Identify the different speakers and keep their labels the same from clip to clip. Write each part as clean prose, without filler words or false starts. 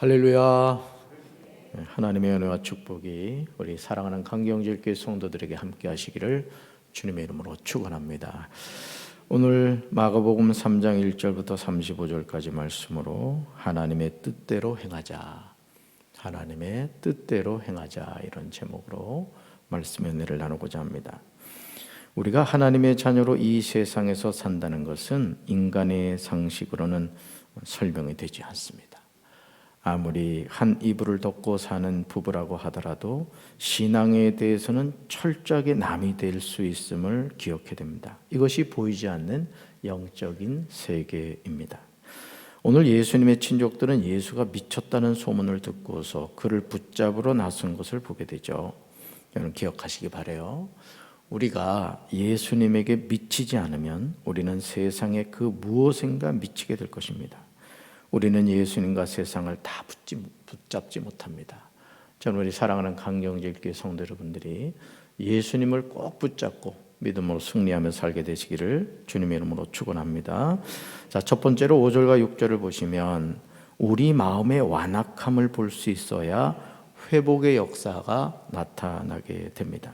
Speaker 1: 할렐루야. 하나님의 은혜와 축복이 우리 사랑하는 강경질교회 성도들에게 함께 하시기를 주님의 이름으로 축원합니다. 오늘 마가복음 3장 1절부터 35절까지 말씀으로 하나님의 뜻대로 행하자, 하나님의 뜻대로 행하자, 이런 제목으로 말씀의 은혜를 나누고자 합니다. 우리가 하나님의 자녀로 이 세상에서 산다는 것은 인간의 상식으로는 설명이 되지 않습니다. 아무리 한 이불을 덮고 사는 부부라고 하더라도 신앙에 대해서는 철저하게 남이 될 수 있음을 기억해야 됩니다. 이것이 보이지 않는 영적인 세계입니다. 오늘 예수님의 친족들은 예수가 미쳤다는 소문을 듣고서 그를 붙잡으러 나선 것을 보게 되죠. 여러분 기억하시기 바라요. 우리가 예수님에게 미치지 않으면 우리는 세상의 그 무엇인가 미치게 될 것입니다. 우리는 예수님과 세상을 다 붙잡지 못합니다. 저는 우리 사랑하는 강경질교회 성도 여러분들이 예수님을 꼭 붙잡고 믿음으로 승리하며 살게 되시기를 주님의 이름으로 축원합니다. 자, 첫 번째로 5절과 6절을 보시면 우리 마음의 완악함을 볼 수 있어야 회복의 역사가 나타나게 됩니다.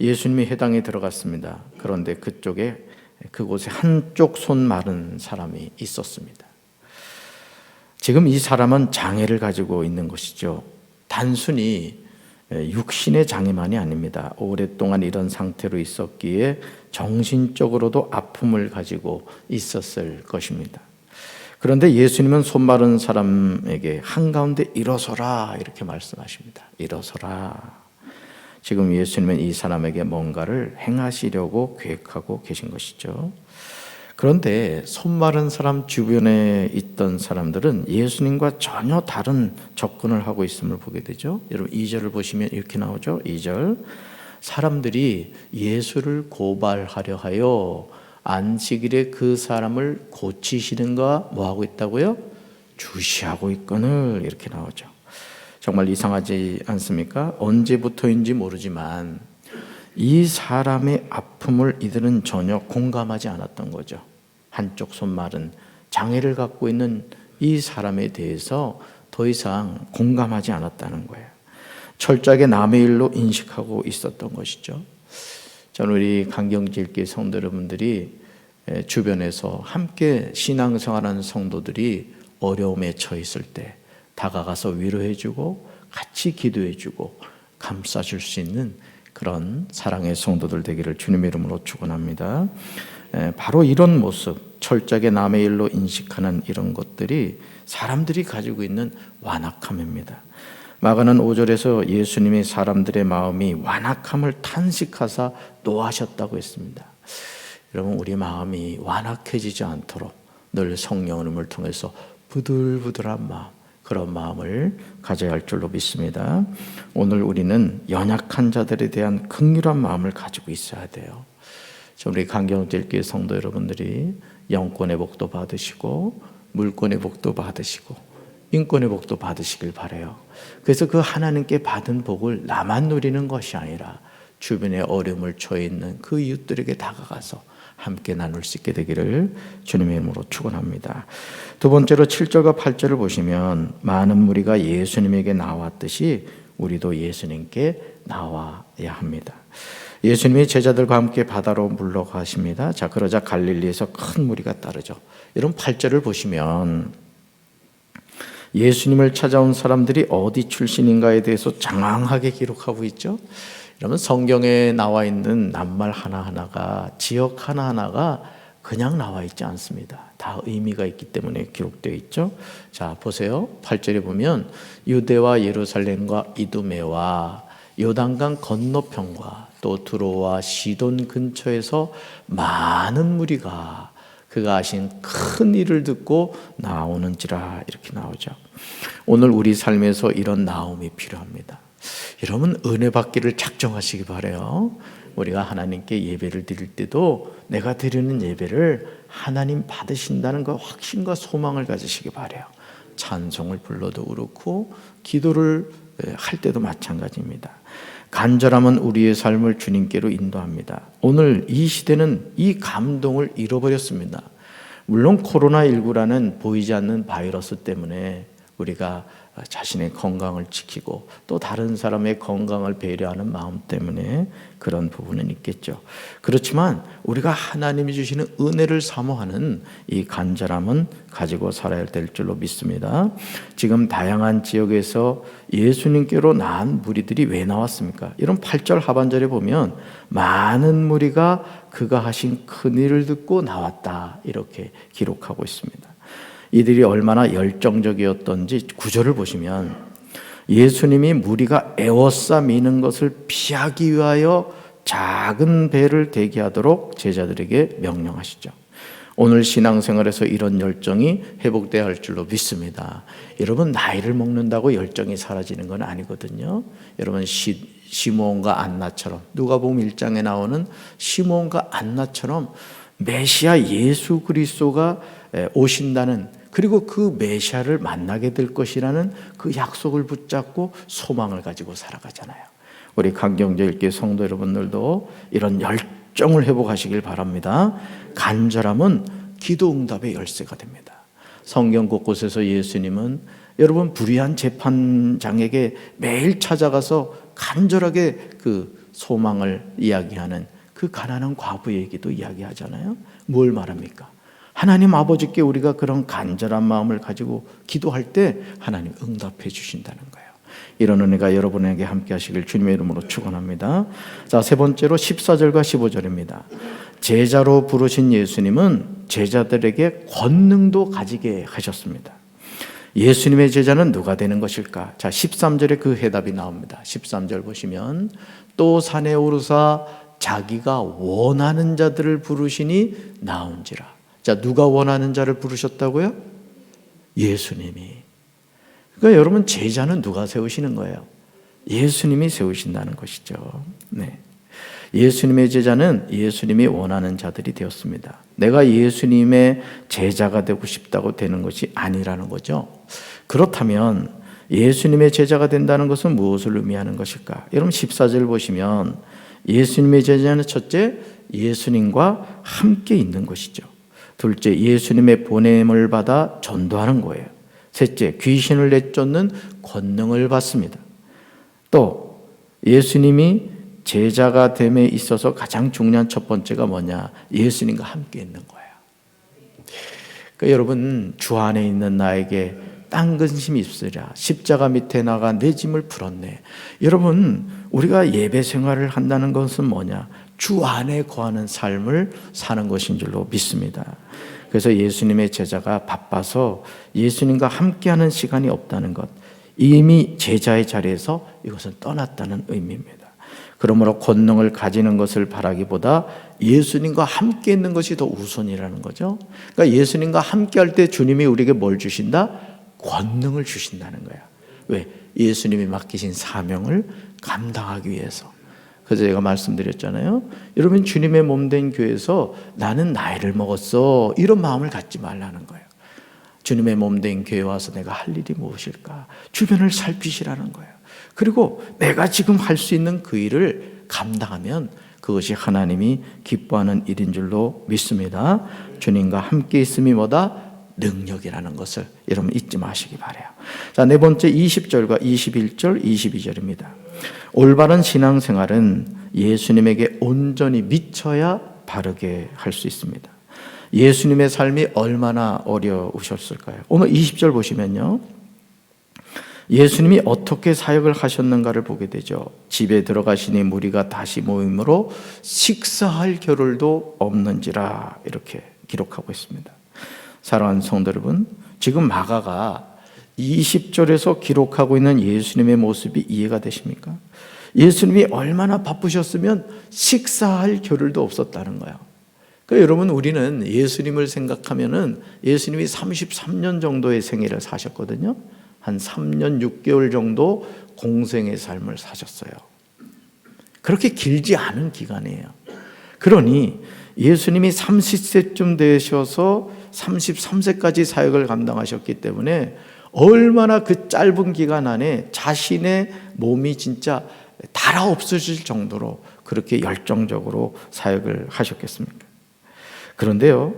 Speaker 1: 예수님이 회당에 들어갔습니다. 그런데 그곳에 한쪽 손 마른 사람이 있었습니다. 지금 이 사람은 장애를 가지고 있는 것이죠. 단순히 육신의 장애만이 아닙니다. 오랫동안 이런 상태로 있었기에 정신적으로도 아픔을 가지고 있었을 것입니다. 그런데 예수님은 손 마른 사람에게 한가운데 일어서라 이렇게 말씀하십니다. 일어서라. 지금 예수님은 이 사람에게 뭔가를 행하시려고 계획하고 계신 것이죠. 그런데 손 마른 사람 주변에 있던 사람들은 예수님과 전혀 다른 접근을 하고 있음을 보게 되죠. 여러분 2절을 보시면 이렇게 나오죠. 2절 사람들이 예수를 고발하려 하여 안식일에 그 사람을 고치시는가 뭐하고 있다고요? 주시하고 있거늘 이렇게 나오죠. 정말 이상하지 않습니까? 언제부터인지 모르지만 이 사람의 아픔을 이들은 전혀 공감하지 않았던 거죠. 한쪽 손 마른 장애를 갖고 있는 이 사람에 대해서 더 이상 공감하지 않았다는 거예요. 철저하게 남의 일로 인식하고 있었던 것이죠. 저는 우리 강경질교회 성도 여러분들이 주변에서 함께 신앙생활하는 성도들이 어려움에 처했을 때 다가가서 위로해주고 같이 기도해주고 감싸줄 수 있는 그런 사랑의 성도들 되기를 주님의 이름으로 축원합니다. 바로 이런 모습, 철저하게 남의 일로 인식하는 이런 것들이 사람들이 가지고 있는 완악함입니다. 마가는 5절에서 예수님이 사람들의 마음이 완악함을 탄식하사 노하셨다고 했습니다. 여러분 우리 마음이 완악해지지 않도록 늘 성령의 은혜를 통해서 부들부들한 마음, 그런 마음을 가져야 할 줄로 믿습니다. 오늘 우리는 연약한 자들에 대한 긍휼한 마음을 가지고 있어야 돼요. 우리 강경질교회 성도 여러분들이 영권의 복도 받으시고 물권의 복도 받으시고 인권의 복도 받으시길 바라요. 그래서 그 하나님께 받은 복을 나만 누리는 것이 아니라 주변에 어려움을 처해 있는 그 이웃들에게 다가가서 함께 나눌 수 있게 되기를 주님의 이름으로 축원합니다. 두 번째로 7절과 8절을 보시면 많은 무리가 예수님에게 나왔듯이 우리도 예수님께 나와야 합니다. 예수님이 제자들과 함께 바다로 물러가십니다. 자, 그러자 갈릴리에서 큰 무리가 따르죠. 여러분 8절을 보시면 예수님을 찾아온 사람들이 어디 출신인가에 대해서 장황하게 기록하고 있죠. 여러분 성경에 나와 있는 낱말 하나하나가, 지역 하나하나가 그냥 나와 있지 않습니다. 다 의미가 있기 때문에 기록되어 있죠. 자, 보세요. 8절에 보면 유대와 예루살렘과 이두메와 요단강 건너편과 또 두로와 시돈 근처에서 많은 무리가 그가 하신 큰 일을 듣고 나오는지라 이렇게 나오죠. 오늘 우리 삶에서 이런 나옴이 필요합니다. 여러분 은혜 받기를 작정하시기 바라요. 우리가 하나님께 예배를 드릴 때도 내가 드리는 예배를 하나님 받으신다는 그 확신과 소망을 가지시기 바라요. 찬송을 불러도 그렇고 기도를 할 때도 마찬가지입니다. 간절함은 우리의 삶을 주님께로 인도합니다. 오늘 이 시대는 이 감동을 잃어버렸습니다. 물론 코로나19라는 보이지 않는 바이러스 때문에 우리가 자신의 건강을 지키고 또 다른 사람의 건강을 배려하는 마음 때문에 그런 부분은 있겠죠. 그렇지만 우리가 하나님이 주시는 은혜를 사모하는 이 간절함은 가지고 살아야 될 줄로 믿습니다. 지금 다양한 지역에서 예수님께로 나은 무리들이 왜 나왔습니까? 이런 8절 하반절에 보면 많은 무리가 그가 하신 큰 일을 듣고 나왔다 이렇게 기록하고 있습니다. 이들이 얼마나 열정적이었던지 구절을 보시면 예수님이 무리가 애워싸 미는 것을 피하기 위하여 작은 배를 대기하도록 제자들에게 명령하시죠. 오늘 신앙생활에서 이런 열정이 회복돼야 할 줄로 믿습니다. 여러분, 나이를 먹는다고 열정이 사라지는 건 아니거든요. 여러분, 시므온과 안나처럼, 누가복음 1장에 나오는 시므온과 안나처럼 메시아 예수 그리스도가 오신다는, 그리고 그 메시아를 만나게 될 것이라는 그 약속을 붙잡고 소망을 가지고 살아가잖아요. 우리 강경제일교회 성도 여러분들도 이런 열정을 회복하시길 바랍니다. 간절함은 기도 응답의 열쇠가 됩니다. 성경 곳곳에서 예수님은 여러분 불의한 재판장에게 매일 찾아가서 간절하게 그 소망을 이야기하는 그 가난한 과부 얘기도 이야기하잖아요. 뭘 말합니까? 하나님 아버지께 우리가 그런 간절한 마음을 가지고 기도할 때 하나님 응답해 주신다는 거예요. 이런 은혜가 여러분에게 함께 하시길 주님의 이름으로 축원합니다. 자, 세 번째로 14절과 15절입니다. 제자로 부르신 예수님은 제자들에게 권능도 가지게 하셨습니다. 예수님의 제자는 누가 되는 것일까? 자, 13절에 그 해답이 나옵니다. 13절 보시면 또 산에 오르사 자기가 원하는 자들을 부르시니 나온지라. 자, 누가 원하는 자를 부르셨다고요? 예수님이. 그러니까 여러분, 제자는 누가 세우시는 거예요? 예수님이 세우신다는 것이죠. 네. 예수님의 제자는 예수님이 원하는 자들이 되었습니다. 내가 예수님의 제자가 되고 싶다고 되는 것이 아니라는 거죠. 그렇다면 예수님의 제자가 된다는 것은 무엇을 의미하는 것일까? 여러분 14절 보시면 예수님의 제자는 첫째, 예수님과 함께 있는 것이죠. 둘째, 예수님의 보냄을 받아 전도하는 거예요. 셋째, 귀신을 내쫓는 권능을 받습니다. 또 예수님이 제자가 됨에 있어서 가장 중요한 첫 번째가 뭐냐? 예수님과 함께 있는 거예요. 그러니까 여러분, 주 안에 있는 나에게 딴 근심이 있으랴. 십자가 밑에 나가 내 짐을 풀었네. 여러분, 우리가 예배 생활을 한다는 것은 뭐냐? 주 안에 거하는 삶을 사는 것인 줄로 믿습니다. 그래서 예수님의 제자가 바빠서 예수님과 함께하는 시간이 없다는 것, 이미 제자의 자리에서 이것은 떠났다는 의미입니다. 그러므로 권능을 가지는 것을 바라기보다 예수님과 함께 있는 것이 더 우선이라는 거죠. 그러니까 예수님과 함께 할 때 주님이 우리에게 뭘 주신다? 권능을 주신다는 거야. 왜? 예수님이 맡기신 사명을 감당하기 위해서. 그래서 제가 말씀드렸잖아요. 여러분, 주님의 몸된 교회에서 나는 나이를 먹었어, 이런 마음을 갖지 말라는 거예요. 주님의 몸된 교회에 와서 내가 할 일이 무엇일까? 주변을 살피시라는 거예요. 그리고 내가 지금 할 수 있는 그 일을 감당하면 그것이 하나님이 기뻐하는 일인 줄로 믿습니다. 주님과 함께 있음이 뭐다? 능력이라는 것을 여러분 잊지 마시기 바라요. 자, 네 번째 20절과 21절, 22절입니다. 올바른 신앙생활은 예수님에게 온전히 미쳐야 바르게 할 수 있습니다. 예수님의 삶이 얼마나 어려우셨을까요? 오늘 20절 보시면요, 예수님이 어떻게 사역을 하셨는가를 보게 되죠. 집에 들어가시니 무리가 다시 모임으로 식사할 겨를도 없는지라, 이렇게 기록하고 있습니다. 사랑하는 성도 여러분, 지금 마가가 20절에서 기록하고 있는 예수님의 모습이 이해가 되십니까? 예수님이 얼마나 바쁘셨으면 식사할 겨를도 없었다는 거예요. 그러니까 여러분, 우리는 예수님을 생각하면은 예수님이 33년 정도의 생애를 사셨거든요. 한 3년 6개월 정도 공생의 삶을 사셨어요. 그렇게 길지 않은 기간이에요. 그러니 예수님이 30세쯤 되셔서 33세까지 사역을 감당하셨기 때문에 얼마나 그 짧은 기간 안에 자신의 몸이 진짜 달아 없어질 정도로 그렇게 열정적으로 사역을 하셨겠습니까? 그런데요,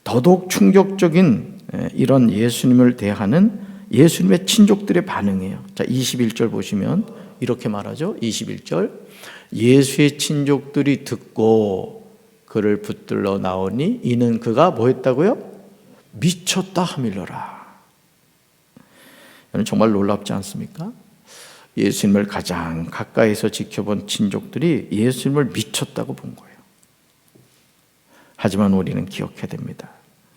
Speaker 1: 더더욱 충격적인 이런 예수님을 대하는 예수님의 친족들의 반응이에요. 자, 21절 보시면 이렇게 말하죠. 21절. 예수의 친족들이 듣고 그를 붙들러 나오니 이는 그가 뭐 했다고요? 미쳤다 하밀러라. 정말 놀랍지 않습니까? 예수님을 가장 가까이서 지켜본 친족들이 예수님을 미쳤다고 본 거예요. 하지만 우리는 기억해야 됩니다.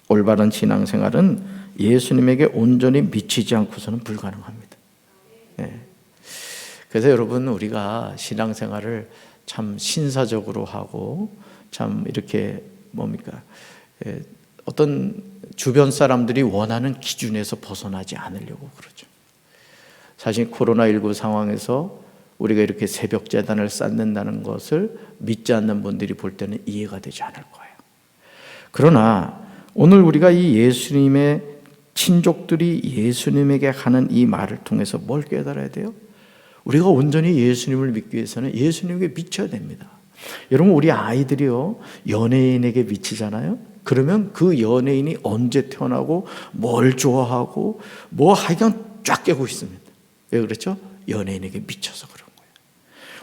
Speaker 1: 올바른 신앙생활은 예수님에게 온전히 미치지 않고서는 불가능합니다. 네. 그래서 여러분, 우리가 신앙생활을 참 신사적으로 하고 참 이렇게 어떤 주변 사람들이 원하는 기준에서 벗어나지 않으려고 그러죠. 사실 코로나19 상황에서 우리가 이렇게 새벽 제단을 쌓는다는 것을 믿지 않는 분들이 볼 때는 이해가 되지 않을 거예요. 그러나 오늘 우리가 이 예수님의 친족들이 예수님에게 하는 이 말을 통해서 뭘 깨달아야 돼요? 우리가 온전히 예수님을 믿기 위해서는 예수님에게 미쳐야 됩니다. 여러분, 우리 아이들이요, 연예인에게 미치잖아요. 그러면 그 연예인이 언제 태어나고 뭘 좋아하고 뭐 하여간 쫙 깨고 있습니다. 왜 그렇죠? 연예인에게 미쳐서 그런 거예요.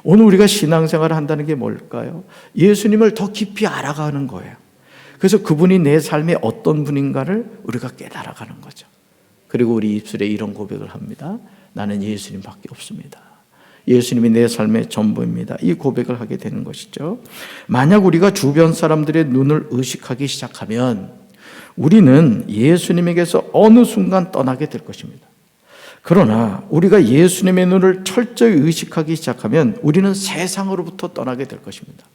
Speaker 1: 오늘 우리가 신앙생활을 한다는 게 뭘까요? 예수님을 더 깊이 알아가는 거예요. 그래서 그분이 내 삶에 어떤 분인가를 우리가 깨달아가는 거죠. 그리고 우리 입술에 이런 고백을 합니다. 나는 예수님밖에 없습니다. 예수님이 내 삶의 전부입니다. 이 고백을 하게 되는 것이죠. 만약 우리가 주변 사람들의 눈을 의식하기 시작하면 우리는 예수님에게서 어느 순간 떠나게 될 것입니다. 그러나 우리가 예수님의 눈을 철저히 의식하기 시작하면 우리는 세상으로부터 떠나게 될 것입니다.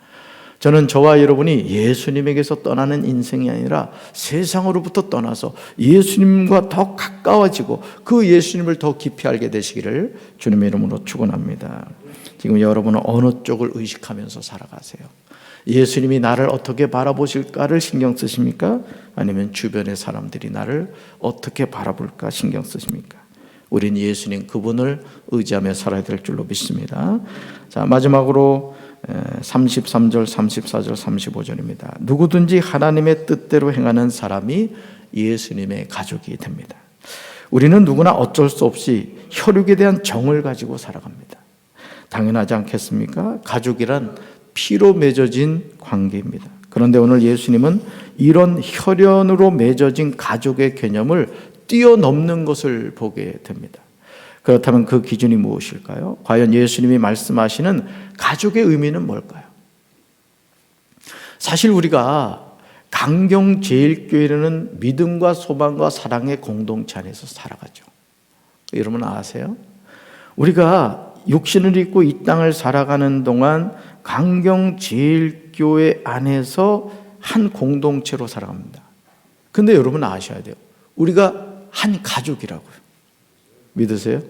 Speaker 1: 저는 저와 여러분이 예수님에게서 떠나는 인생이 아니라 세상으로부터 떠나서 예수님과 더 가까워지고 그 예수님을 더 깊이 알게 되시기를 주님의 이름으로 축원합니다. 지금 여러분은 어느 쪽을 의식하면서 살아가세요? 예수님이 나를 어떻게 바라보실까를 신경 쓰십니까? 아니면 주변의 사람들이 나를 어떻게 바라볼까 신경 쓰십니까? 우린 예수님 그분을 의지하며 살아야 될 줄로 믿습니다. 자, 마지막으로 33절, 34절, 35절입니다. 누구든지 하나님의 뜻대로 행하는 사람이 예수님의 가족이 됩니다. 우리는 누구나 어쩔 수 없이 혈육에 대한 정을 가지고 살아갑니다. 당연하지 않겠습니까? 가족이란 피로 맺어진 관계입니다. 그런데 오늘 예수님은 이런 혈연으로 맺어진 가족의 개념을 뛰어넘는 것을 보게 됩니다. 그렇다면 그 기준이 무엇일까요? 과연 예수님이 말씀하시는 가족의 의미는 뭘까요? 사실 우리가 강경제일교회는 믿음과 소망과 사랑의 공동체 안에서 살아가죠. 여러분 아세요? 우리가 육신을 입고 이 땅을 살아가는 동안 강경제일교회 안에서 한 공동체로 살아갑니다. 근데 여러분 아셔야 돼요. 우리가 한 가족이라고요. 믿으세요?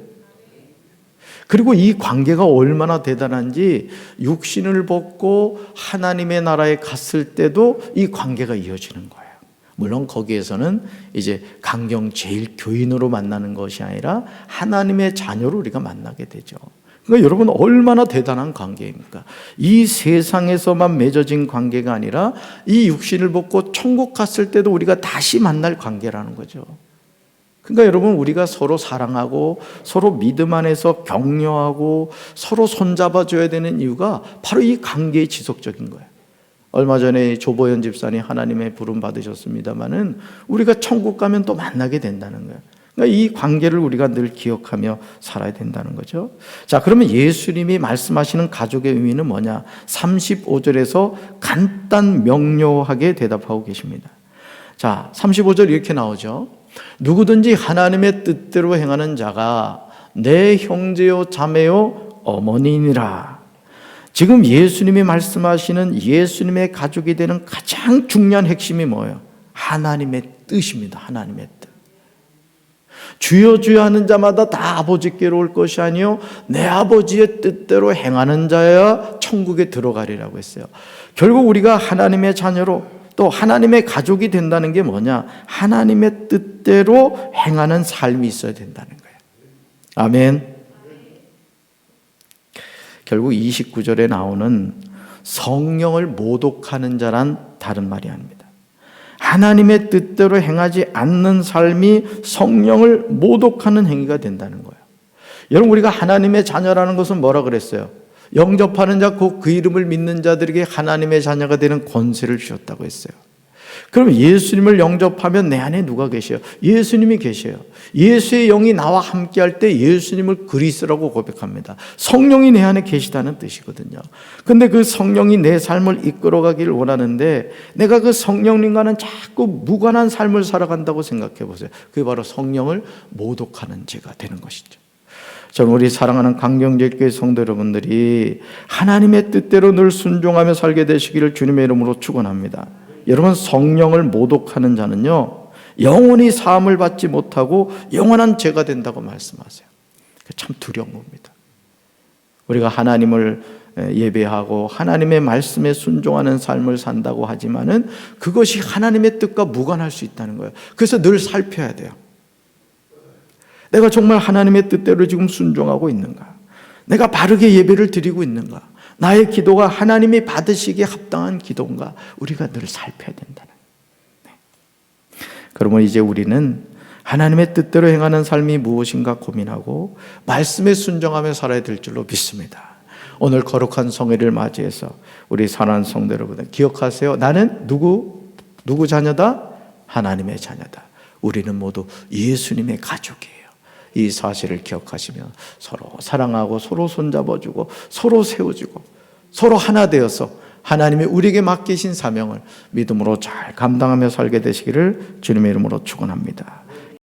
Speaker 1: 그리고 이 관계가 얼마나 대단한지 육신을 벗고 하나님의 나라에 갔을 때도 이 관계가 이어지는 거예요. 물론 거기에서는 이제 강경제일교인으로 만나는 것이 아니라 하나님의 자녀로 우리가 만나게 되죠. 그러니까 여러분 얼마나 대단한 관계입니까? 이 세상에서만 맺어진 관계가 아니라 이 육신을 벗고 천국 갔을 때도 우리가 다시 만날 관계라는 거죠. 그러니까 여러분 우리가 서로 사랑하고 서로 믿음 안에서 격려하고 서로 손잡아줘야 되는 이유가 바로 이 관계의 지속적인 거예요. 얼마 전에 조보현 집사님 하나님의 부름 받으셨습니다마는 우리가 천국 가면 또 만나게 된다는 거예요. 그러니까 이 관계를 우리가 늘 기억하며 살아야 된다는 거죠. 자, 그러면 예수님이 말씀하시는 가족의 의미는 뭐냐? 35절에서 간단 명료하게 대답하고 계십니다. 자, 35절 이렇게 나오죠. 누구든지 하나님의 뜻대로 행하는 자가 내 형제요 자매요 어머니니라. 지금 예수님이 말씀하시는 예수님의 가족이 되는 가장 중요한 핵심이 뭐예요? 하나님의 뜻입니다. 하나님의 뜻. 주여 주여 하는 자마다 다 아버지께로 올 것이 아니요 내 아버지의 뜻대로 행하는 자야 천국에 들어가리라고 했어요. 결국 우리가 하나님의 자녀로 또 하나님의 가족이 된다는 게 뭐냐? 하나님의 뜻대로 행하는 삶이 있어야 된다는 거예요. 아멘. 결국 29절에 나오는 성령을 모독하는 자란 다른 말이 아닙니다. 하나님의 뜻대로 행하지 않는 삶이 성령을 모독하는 행위가 된다는 거예요. 여러분, 우리가 하나님의 자녀라는 것은 뭐라 그랬어요? 영접하는 자, 그 이름을 믿는 자들에게 하나님의 자녀가 되는 권세를 주셨다고 했어요. 그럼 예수님을 영접하면 내 안에 누가 계셔요? 예수님이 계셔요. 예수의 영이 나와 함께할 때 예수님을 그리스도라고 고백합니다. 성령이 내 안에 계시다는 뜻이거든요. 근데 그 성령이 내 삶을 이끌어가기를 원하는데 내가 그 성령님과는 자꾸 무관한 삶을 살아간다고 생각해 보세요. 그게 바로 성령을 모독하는 죄가 되는 것이죠. 저는 우리 사랑하는 강경제교회 성도 여러분들이 하나님의 뜻대로 늘 순종하며 살게 되시기를 주님의 이름으로 축원합니다. 여러분, 성령을 모독하는 자는요, 영원히 사함을 받지 못하고 영원한 죄가 된다고 말씀하세요. 참 두려운 겁니다. 우리가 하나님을 예배하고 하나님의 말씀에 순종하는 삶을 산다고 하지만은 그것이 하나님의 뜻과 무관할 수 있다는 거예요. 그래서 늘 살펴야 돼요. 내가 정말 하나님의 뜻대로 지금 순종하고 있는가? 내가 바르게 예배를 드리고 있는가? 나의 기도가 하나님이 받으시기에 합당한 기도인가? 우리가 늘 살펴야 된다는 거예요. 그러면 이제 우리는 하나님의 뜻대로 행하는 삶이 무엇인가 고민하고 말씀에 순종하며 살아야 될 줄로 믿습니다. 오늘 거룩한 성회를 맞이해서 우리 사랑하는 성도 여러분, 기억하세요. 나는 누구 자녀다? 하나님의 자녀다. 우리는 모두 예수님의 가족이에요. 이 사실을 기억하시면 서로 사랑하고 서로 손잡아주고 서로 세워주고 서로 하나 되어서 하나님이 우리에게 맡기신 사명을 믿음으로 잘 감당하며 살게 되시기를 주님의 이름으로 축원합니다.